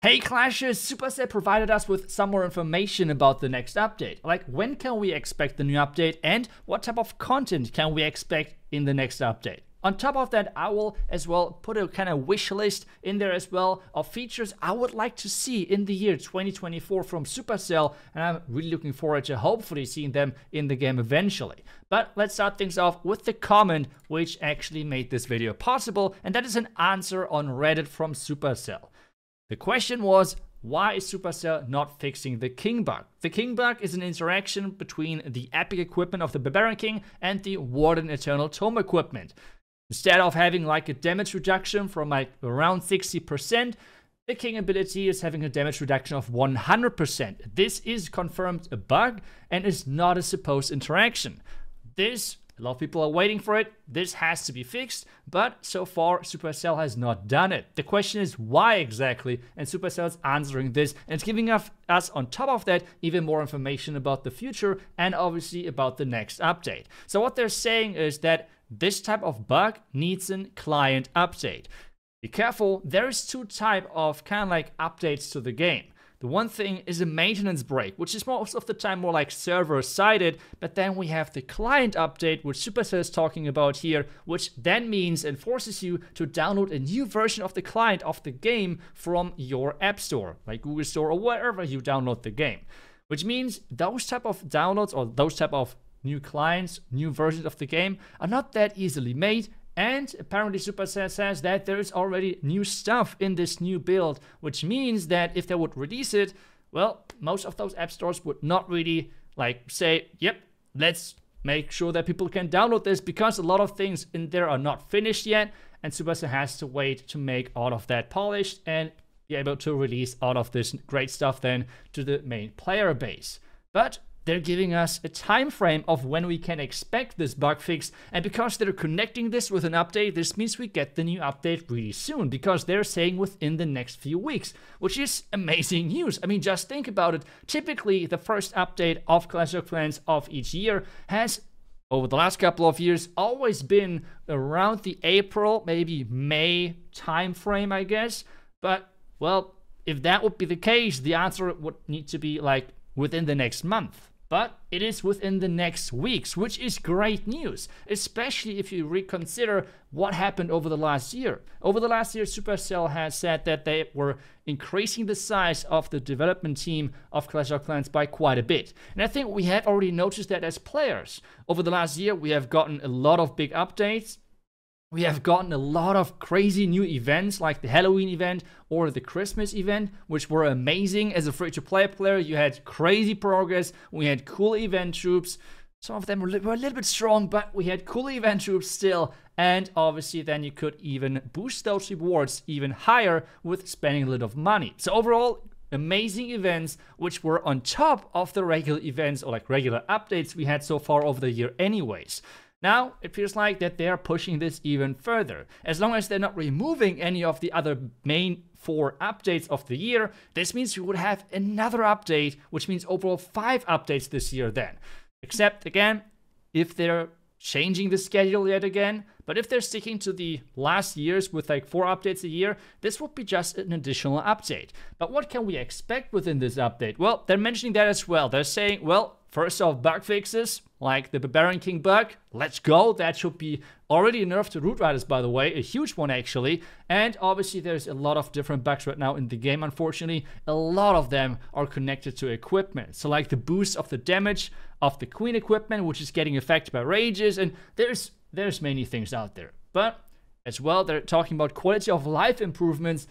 Hey Clashers, Supercell provided us with some more information about the next update. Like, when can we expect the new update and what type of content can we expect in the next update? On top of that, I will as well put a kind of wish list in there as well of features I would like to see in the year 2024 from Supercell, and I'm really looking forward to hopefully seeing them in the game eventually. But let's start things off with the comment which actually made this video possible, and that is an answer on Reddit from Supercell. The question was, why is Supercell not fixing the King bug? The King bug is an interaction between the epic equipment of the Barbarian King and the Warden Eternal Tome equipment. Instead of having like a damage reduction from like around 60%, the King ability is having a damage reduction of 100%. This is confirmed a bug and is not a supposed interaction. A lot of people are waiting for it. This has to be fixed, but so far Supercell has not done it. The question is why exactly, and Supercell is answering this, and it's giving us on top of that even more information about the future and obviously about the next update. So what they're saying is that this type of bug needs a client update. Be careful, there is two types of kind of like updates to the game. The one thing is a maintenance break, which is most of the time more like server-sided, but then we have the client update, which Supercell is talking about here, which then means and forces you to download a new version of the client of the game from your app store, like Google Store or wherever you download the game. Which means those type of downloads or those type of new clients, new versions of the game are not that easily made. And apparently Supercell says that there is already new stuff in this new build, which means that if they would release it, well, most of those app stores would not really like say, yep, let's make sure that people can download this, because a lot of things in there are not finished yet, and Supercell has to wait to make all of that polished and be able to release all of this great stuff then to the main player base. But they're giving us a time frame of when we can expect this bug fix, and because they're connecting this with an update, this means we get the new update really soon, because they're saying within the next few weeks, which is amazing news. I mean, just think about it. Typically, the first update of Clash of Clans of each year has, over the last couple of years, always been around the April, maybe May time frame, I guess. But, well, if that would be the case, the answer would need to be like within the next month. But it is within the next weeks, which is great news, especially if you reconsider what happened over the last year. Over the last year, Supercell has said that they were increasing the size of the development team of Clash of Clans by quite a bit. And I think we have already noticed that as players. Over the last year, we have gotten a lot of big updates. We have gotten a lot of crazy new events like the Halloween event or the Christmas event, which were amazing. As a free-to-play player, you had crazy progress. We had cool event troops. Some of them were a little bit strong, but we had cool event troops still. And obviously then you could even boost those rewards even higher with spending a little of money. So overall, amazing events which were on top of the regular events or like regular updates we had so far over the year anyways. Now, it feels like that they're pushing this even further. As long as they're not removing any of the other main 4 updates of the year, this means we would have another update, which means overall 5 updates this year then. Except, again, if they're changing the schedule yet again, but if they're sticking to the last years with like 4 updates a year, this would be just an additional update. But what can we expect within this update? Well, they're mentioning that as well. They're saying, well, first off, bug fixes, like the Barbarian King bug. Let's go. That should be already nerfed to Root Riders, by the way. A huge one, actually. And obviously, there's a lot of different bugs right now in the game, unfortunately. A lot of them are connected to equipment. So, like the boost of the damage of the Queen equipment, which is getting affected by rages. And there's many things out there. But as well, they're talking about quality of life improvements.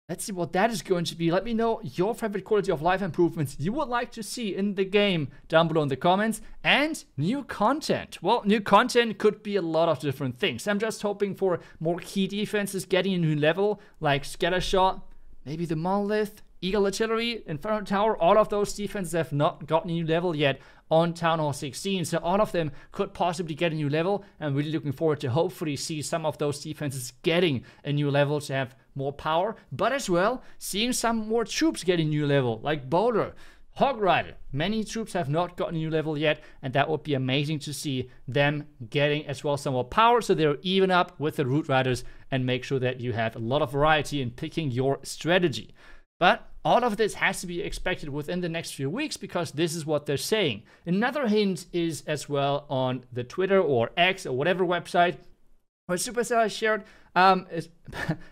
Let's see what that is going to be. Let me know your favorite quality of life improvements you would like to see in the game down below in the comments. And new content. Well, new content could be a lot of different things. I'm just hoping for more key defenses getting a new level, like Scattershot, maybe the Monolith, Eagle Artillery, Inferno Tower. All of those defenses have not gotten a new level yet on Town Hall 16, so all of them could possibly get a new level. I'm really looking forward to hopefully see some of those defenses getting a new level to have more power, but as well seeing some more troops get a new level, like Bowler, Hog Rider. Many troops have not gotten a new level yet, and that would be amazing to see them getting as well some more power, so they're even up with the Root Riders and make sure that you have a lot of variety in picking your strategy. But all of this has to be expected within the next few weeks because this is what they're saying. Another hint is as well on the Twitter or X or whatever website where Supercell shared a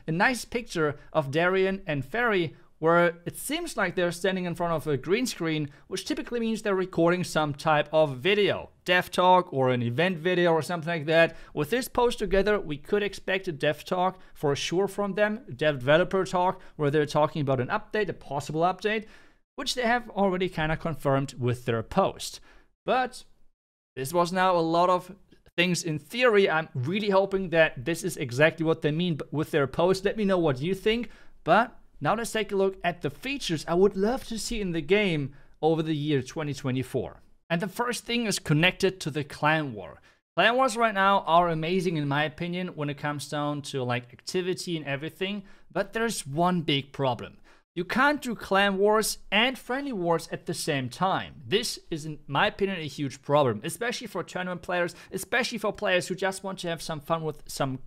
nice picture of Darian and Ferry where it seems like they're standing in front of a green screen, which typically means they're recording some type of video, dev talk or an event video or something like that. With this post together, we could expect a dev talk for sure from them, developer talk, where they're talking about an update, a possible update, which they have already kind of confirmed with their post. But this was now a lot of things in theory. I'm really hoping that this is exactly what they mean with their post. Let me know what you think. But now let's take a look at the features I would love to see in the game over the year 2024. And the first thing is connected to the clan war. Clan wars right now are amazing in my opinion when it comes down to like activity and everything, but there's one big problem. You can't do clan wars and friendly wars at the same time. This is, in my opinion, a huge problem, especially for tournament players, especially for players who just want to have some fun with some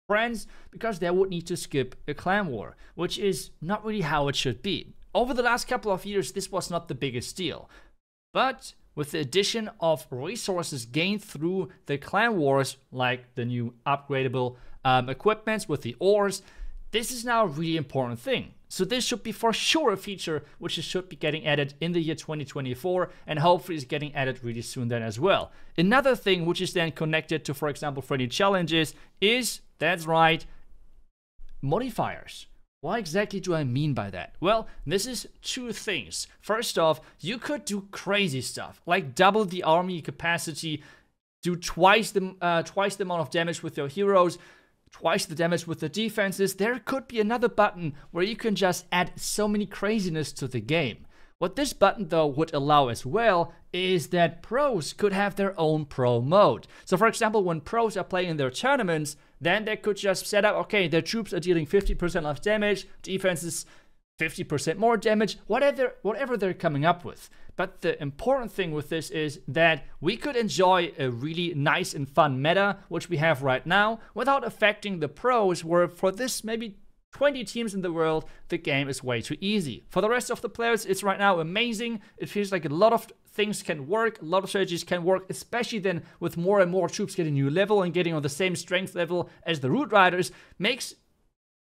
friends, because they would need to skip a clan war, which is not really how it should be. Over the last couple of years, this was not the biggest deal. But with the addition of resources gained through the clan wars, like the new upgradable equipments with the ores, this is now a really important thing. So this should be for sure a feature which should be getting added in the year 2024 and hopefully is getting added really soon then as well. Another thing which is then connected to, for example, friendly challenges is, that's right, modifiers. What exactly do I mean by that? Well, this is two things. First off, you could do crazy stuff, like double the army capacity, do twice the amount of damage with your heroes, twice the damage with the defenses. There could be another button where you can just add so many craziness to the game. What this button though would allow as well is that pros could have their own pro mode. So for example, when pros are playing in their tournaments, then they could just set up, okay, their troops are dealing 50% less damage, defenses 50% more damage, whatever they're coming up with. But the important thing with this is that we could enjoy a really nice and fun meta, which we have right now, without affecting the pros, where for this maybe 20 teams in the world, the game is way too easy. For the rest of the players, it's right now amazing. It feels like a lot of things can work, a lot of strategies can work, especially then with more and more troops getting new level and getting on the same strength level as the Root Riders, makes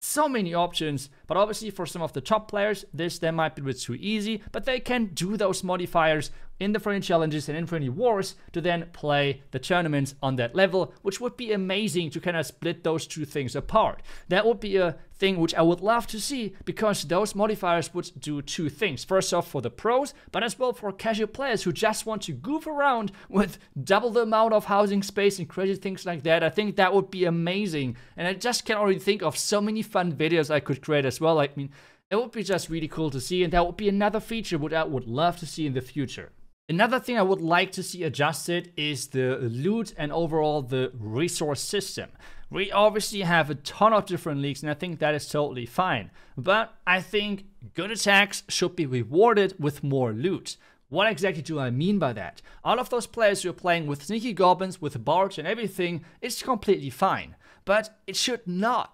so many options. But obviously for some of the top players, this then might be a bit too easy, but they can do those modifiers in the friendly challenges and in friendly wars to then play the tournaments on that level, which would be amazing to kind of split those two things apart. That would be a thing which I would love to see, because those modifiers would do two things. First off, for the pros, but as well for casual players who just want to goof around with double the amount of housing space and crazy things like that. I think that would be amazing, and I just can already think of so many fun videos I could create as well. I mean, it would be just really cool to see, and that would be another feature which I would love to see in the future. Another thing I would like to see adjusted is the loot and overall the resource system. We obviously have a ton of different leagues, and I think that is totally fine. But I think good attacks should be rewarded with more loot. What exactly do I mean by that? All of those players who are playing with sneaky goblins, with barge and everything, it's completely fine. But it should not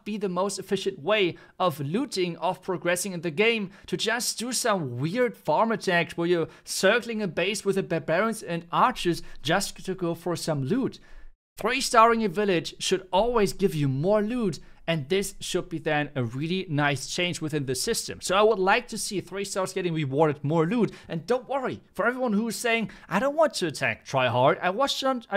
be the most efficient way of looting, of progressing in the game, to just do some weird farm attacks where you're circling a base with the barbarians and archers just to go for some loot. 3-starring a village should always give you more loot, and this should be then a really nice change within the system. So I would like to see 3 stars getting rewarded more loot. And don't worry, for everyone who is saying, I don't want to attack try hard, I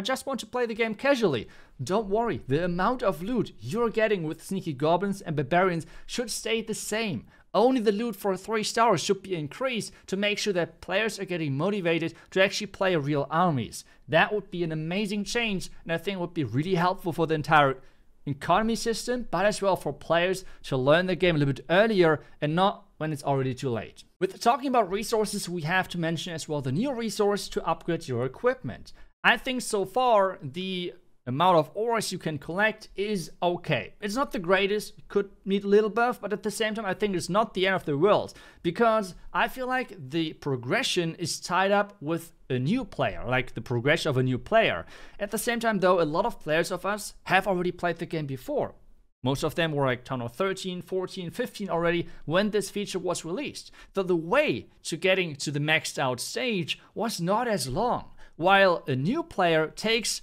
just want to play the game casually. Don't worry, the amount of loot you're getting with sneaky goblins and barbarians should stay the same. Only the loot for 3 stars should be increased to make sure that players are getting motivated to actually play real armies. That would be an amazing change, and I think would be really helpful for the entire economy system, but as well for players to learn the game a little bit earlier and not when it's already too late. With talking about resources, we have to mention as well the new resource to upgrade your equipment. I think so far the amount of ores you can collect is okay. It's not the greatest, it could need a little buff, but at the same time I think it's not the end of the world, because I feel like the progression is tied up with a new player, like the progression of a new player. At the same time though, a lot of players of us have already played the game before. Most of them were like 13, 14, 15 already when this feature was released. So the way to getting to the maxed out stage was not as long, while a new player takes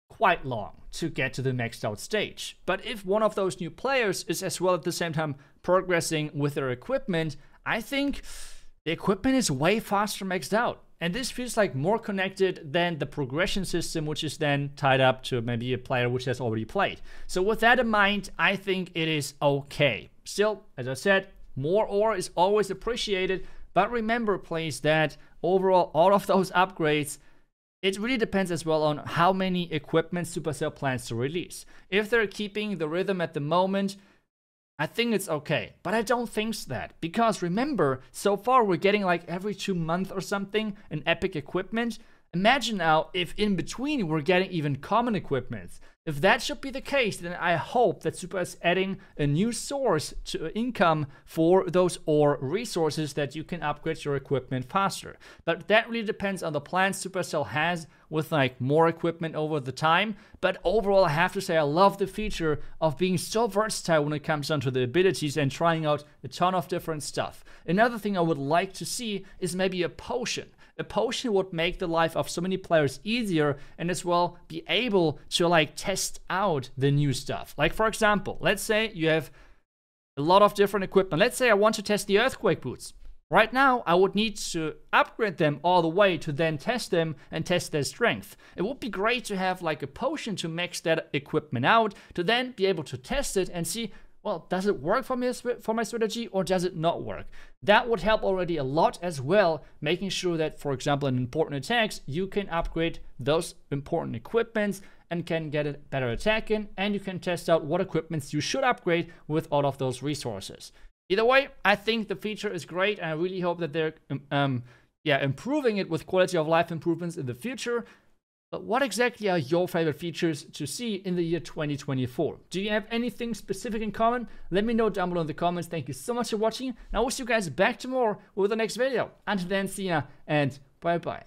quite long to get to the maxed out stage. But if one of those new players is as well at the same time progressing with their equipment, I think the equipment is way faster maxed out. And this feels like more connected than the progression system, which is then tied up to maybe a player which has already played. So with that in mind, I think it is okay. Still, as I said, more ore is always appreciated, but remember please that overall all of those upgrades, it really depends as well on how many equipment Supercell plans to release. If they're keeping the rhythm at the moment, I think it's okay, but I don't think that, because remember, so far we're getting like every 2 months or something an epic equipment. Imagine now if in between we're getting even common equipment. If that should be the case, then I hope that Super is adding a new source to income for those ore resources that you can upgrade your equipment faster. But that really depends on the plans Supercell has with like more equipment over the time. But overall, I have to say I love the feature of being so versatile when it comes down to the abilities and trying out a ton of different stuff. Another thing I would like to see is maybe a potion. A potion would make the life of so many players easier and as well be able to like test out the new stuff. Like for example, let's say you have a lot of different equipment. Let's say I want to test the earthquake boots. Right now, I would need to upgrade them all the way to then test them and test their strength. It would be great to have like a potion to max that equipment out, to then be able to test it and see, well, does it work for my strategy or does it not work? That would help already a lot as well, making sure that, for example, in important attacks, you can upgrade those important equipments and can get a better attack in, and you can test out what equipments you should upgrade with all of those resources. Either way, I think the feature is great, and I really hope that they're improving it with quality of life improvements in the future. But what exactly are your favorite features to see in the year 2024? Do you have anything specific in common? Let me know down below in the comments. Thank you so much for watching, and I will see you guys back tomorrow with the next video. Until then, see ya, and bye-bye.